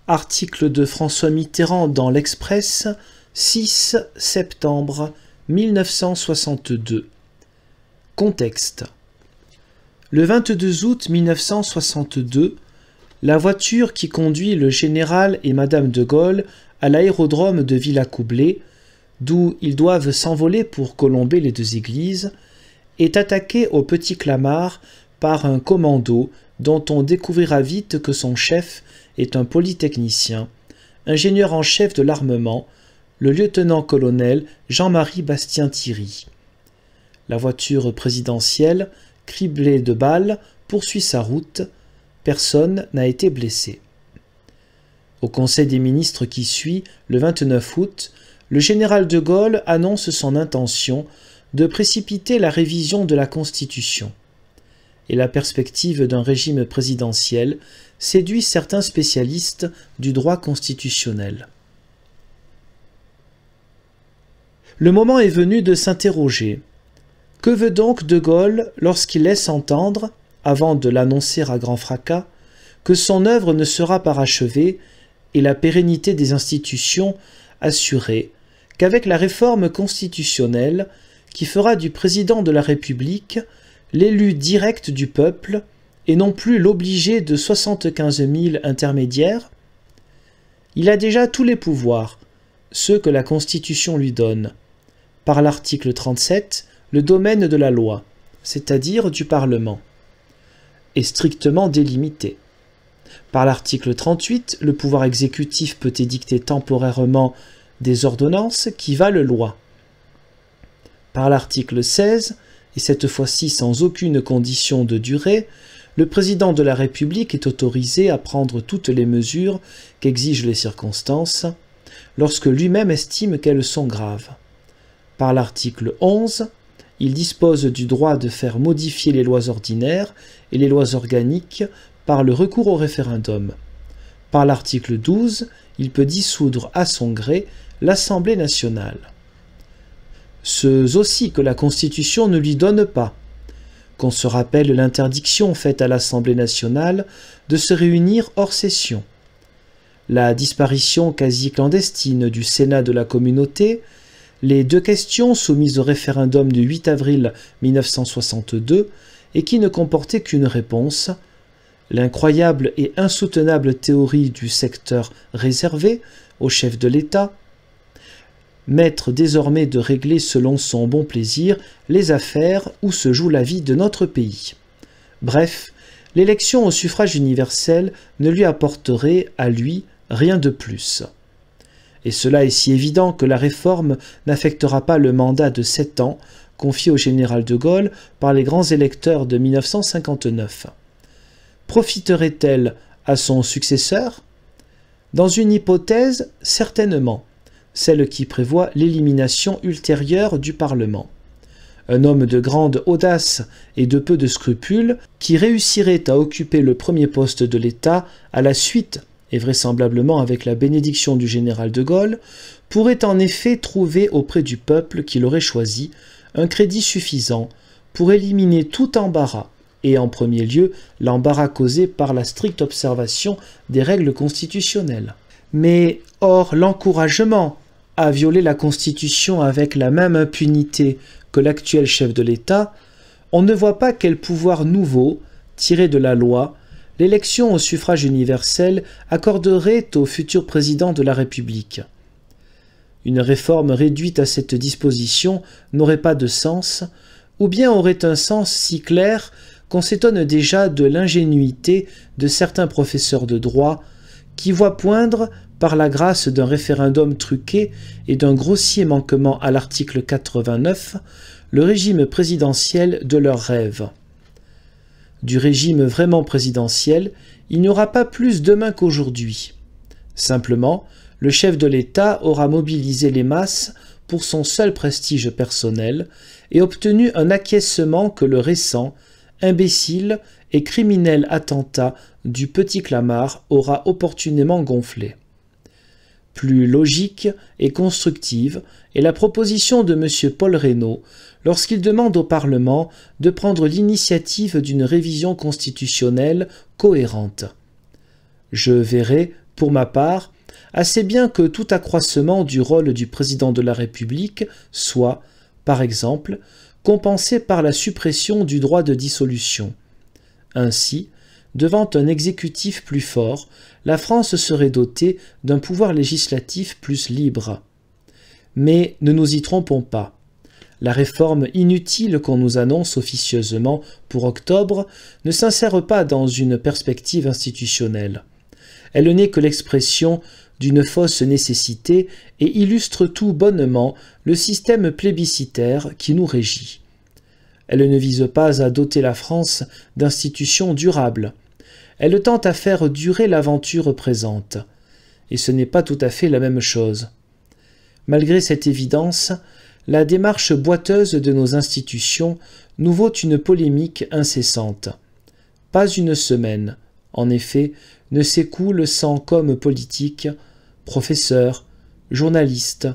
Article de François Mitterrand dans l'Express, 6 septembre 1962. Contexte. Le 22 août 1962, la voiture qui conduit le général et Madame de Gaulle à l'aérodrome de Villacoublay, d'où ils doivent s'envoler pour colomber les deux églises, est attaquée au Petit Clamart par un commando dont on découvrira vite que son chef est un polytechnicien, ingénieur en chef de l'armement, le lieutenant-colonel Jean-Marie Bastien-Thierry. La voiture présidentielle, criblée de balles, poursuit sa route. Personne n'a été blessé. Au Conseil des ministres qui suit, le 29 août, le général de Gaulle annonce son intention de précipiter la révision de la Constitution. Et la perspective d'un régime présidentiel séduit certains spécialistes du droit constitutionnel. Le moment est venu de s'interroger. Que veut donc de Gaulle lorsqu'il laisse entendre, avant de l'annoncer à grand fracas, que son œuvre ne sera parachevée et la pérennité des institutions assurée qu'avec la réforme constitutionnelle qui fera du président de la République l'élu direct du peuple et non plus l'obligé de 75 000 intermédiaires? Il a déjà tous les pouvoirs, ceux que la Constitution lui donne. Par l'article 37, le domaine de la loi, c'est-à-dire du Parlement, est strictement délimité. Par l'article 38, le pouvoir exécutif peut édicter temporairement des ordonnances qui valent loi. Par l'article 16, et cette fois-ci sans aucune condition de durée, le président de la République est autorisé à prendre toutes les mesures qu'exigent les circonstances, lorsque lui-même estime qu'elles sont graves. Par l'article 11, il dispose du droit de faire modifier les lois ordinaires et les lois organiques par le recours au référendum. Par l'article 12, il peut dissoudre à son gré l'Assemblée nationale. Ceux aussi que la Constitution ne lui donne pas, qu'on se rappelle l'interdiction faite à l'Assemblée nationale de se réunir hors session, la disparition quasi clandestine du Sénat de la communauté, les deux questions soumises au référendum du 8 avril 1962 et qui ne comportaient qu'une réponse, l'incroyable et insoutenable théorie du secteur réservé au chef de l'État, maître désormais de régler selon son bon plaisir les affaires où se joue la vie de notre pays. Bref, l'élection au suffrage universel ne lui apporterait, à lui, rien de plus. Et cela est si évident que la réforme n'affectera pas le mandat de 7 ans confié au général de Gaulle par les grands électeurs de 1959. Profiterait-elle à son successeur? Dans une hypothèse, certainement, celle qui prévoit l'élimination ultérieure du Parlement. Un homme de grande audace et de peu de scrupules, qui réussirait à occuper le premier poste de l'État à la suite, et vraisemblablement avec la bénédiction du général de Gaulle, pourrait en effet trouver auprès du peuple qui l'aurait choisi un crédit suffisant pour éliminer tout embarras, et en premier lieu l'embarras causé par la stricte observation des règles constitutionnelles. Mais or l'encouragement à violer la Constitution avec la même impunité que l'actuel chef de l'État, on ne voit pas quel pouvoir nouveau, tiré de la loi, l'élection au suffrage universel accorderait au futur président de la République. Une réforme réduite à cette disposition n'aurait pas de sens, ou bien aurait un sens si clair qu'on s'étonne déjà de l'ingénuité de certains professeurs de droit qui voient poindre, par la grâce d'un référendum truqué et d'un grossier manquement à l'article 89, le régime présidentiel de leurs rêves. Du régime vraiment présidentiel, il n'y aura pas plus demain qu'aujourd'hui. Simplement, le chef de l'État aura mobilisé les masses pour son seul prestige personnel et obtenu un acquiescement que le récent, imbécile et criminel attentat du Petit Clamart aura opportunément gonflé. Plus logique et constructive est la proposition de M. Paul Reynaud lorsqu'il demande au Parlement de prendre l'initiative d'une révision constitutionnelle cohérente. Je verrai pour ma part, assez bien que tout accroissement du rôle du président de la République soit, par exemple, compensé par la suppression du droit de dissolution. Ainsi, devant un exécutif plus fort, la France serait dotée d'un pouvoir législatif plus libre. Mais ne nous y trompons pas. La réforme inutile qu'on nous annonce officieusement pour octobre ne s'insère pas dans une perspective institutionnelle. Elle n'est que l'expression d'une fausse nécessité et illustre tout bonnement le système plébiscitaire qui nous régit. Elle ne vise pas à doter la France d'institutions durables. Elle tente à faire durer l'aventure présente. Et ce n'est pas tout à fait la même chose. Malgré cette évidence, la démarche boiteuse de nos institutions nous vaut une polémique incessante. Pas une semaine, en effet, ne s'écoule sans qu'hommes politiques, professeurs, journalistes,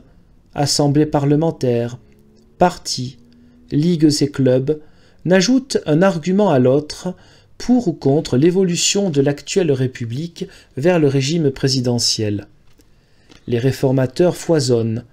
assemblées parlementaires, partis, ligues et clubs n'ajoutent un argument à l'autre pour ou contre l'évolution de l'actuelle République vers le régime présidentiel. Les réformateurs foisonnent,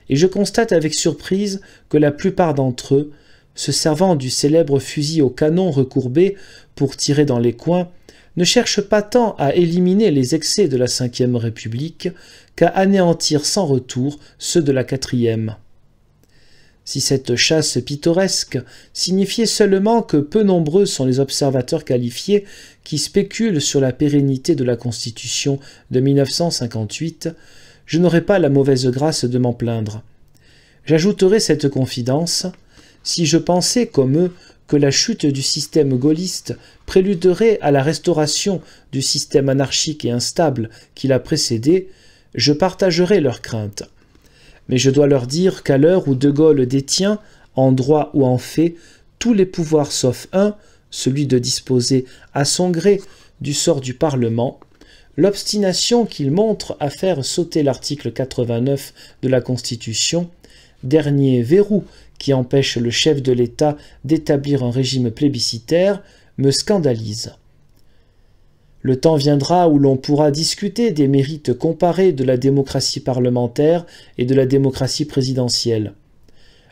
et je constate avec surprise que la plupart d'entre eux, se servant du célèbre fusil au canon recourbé pour tirer dans les coins, ne cherchent pas tant à éliminer les excès de la Ve République qu'à anéantir sans retour ceux de la Quatrième. Si cette chasse pittoresque signifiait seulement que peu nombreux sont les observateurs qualifiés qui spéculent sur la pérennité de la Constitution de 1958, je n'aurais pas la mauvaise grâce de m'en plaindre. J'ajouterai cette confidence, si je pensais comme eux que la chute du système gaulliste préluderait à la restauration du système anarchique et instable qui l'a précédé, je partagerais leurs craintes. Mais je dois leur dire qu'à l'heure où De Gaulle détient, en droit ou en fait, tous les pouvoirs sauf un, celui de disposer à son gré du sort du Parlement, l'obstination qu'il montre à faire sauter l'article 89 de la Constitution, dernier verrou qui empêche le chef de l'État d'établir un régime plébiscitaire, me scandalise. Le temps viendra où l'on pourra discuter des mérites comparés de la démocratie parlementaire et de la démocratie présidentielle.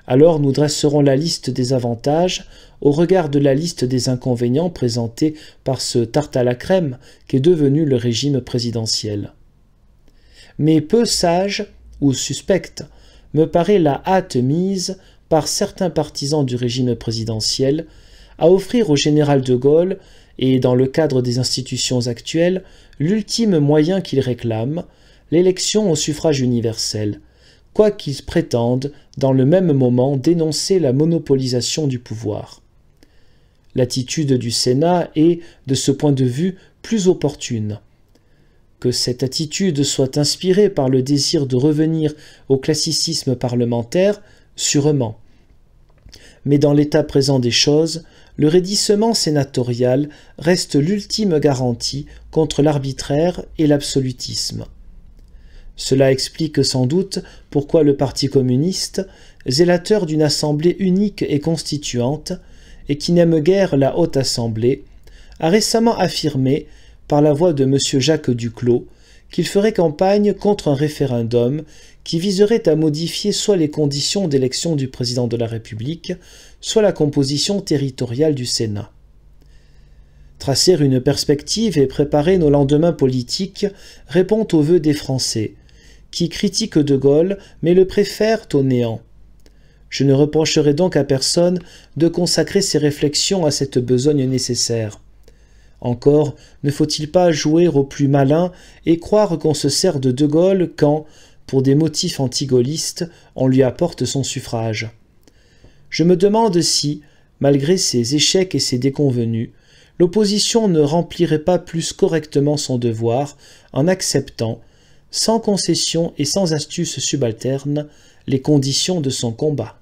Alors nous dresserons la liste des avantages au regard de la liste des inconvénients présentés par ce tarte à la crème qu'est devenu le régime présidentiel. Mais peu sage ou suspecte me paraît la hâte mise par certains partisans du régime présidentiel à offrir au général de Gaulle, et dans le cadre des institutions actuelles, l'ultime moyen qu'il réclame, l'élection au suffrage universel, quoiqu'ils prétendent dans le même moment dénoncer la monopolisation du pouvoir. L'attitude du Sénat est, de ce point de vue, plus opportune. Que cette attitude soit inspirée par le désir de revenir au classicisme parlementaire, sûrement. Mais dans l'état présent des choses, le raidissement sénatorial reste l'ultime garantie contre l'arbitraire et l'absolutisme. Cela explique sans doute pourquoi le Parti communiste, zélateur d'une assemblée unique et constituante, et qui n'aime guère la Haute Assemblée, a récemment affirmé, par la voix de M. Jacques Duclos, qu'il ferait campagne contre un référendum qui viserait à modifier soit les conditions d'élection du président de la République, soit la composition territoriale du Sénat. Tracer une perspective et préparer nos lendemains politiques répond aux vœux des Français, qui critiquent De Gaulle mais le préfèrent au néant. Je ne reprocherai donc à personne de consacrer ses réflexions à cette besogne nécessaire. Encore, ne faut-il pas jouer au plus malin et croire qu'on se sert de De Gaulle quand, pour des motifs anti-gaullistes, on lui apporte son suffrage. Je me demande si, malgré ses échecs et ses déconvenues, l'opposition ne remplirait pas plus correctement son devoir en acceptant, sans concession et sans astuce subalterne, les conditions de son combat.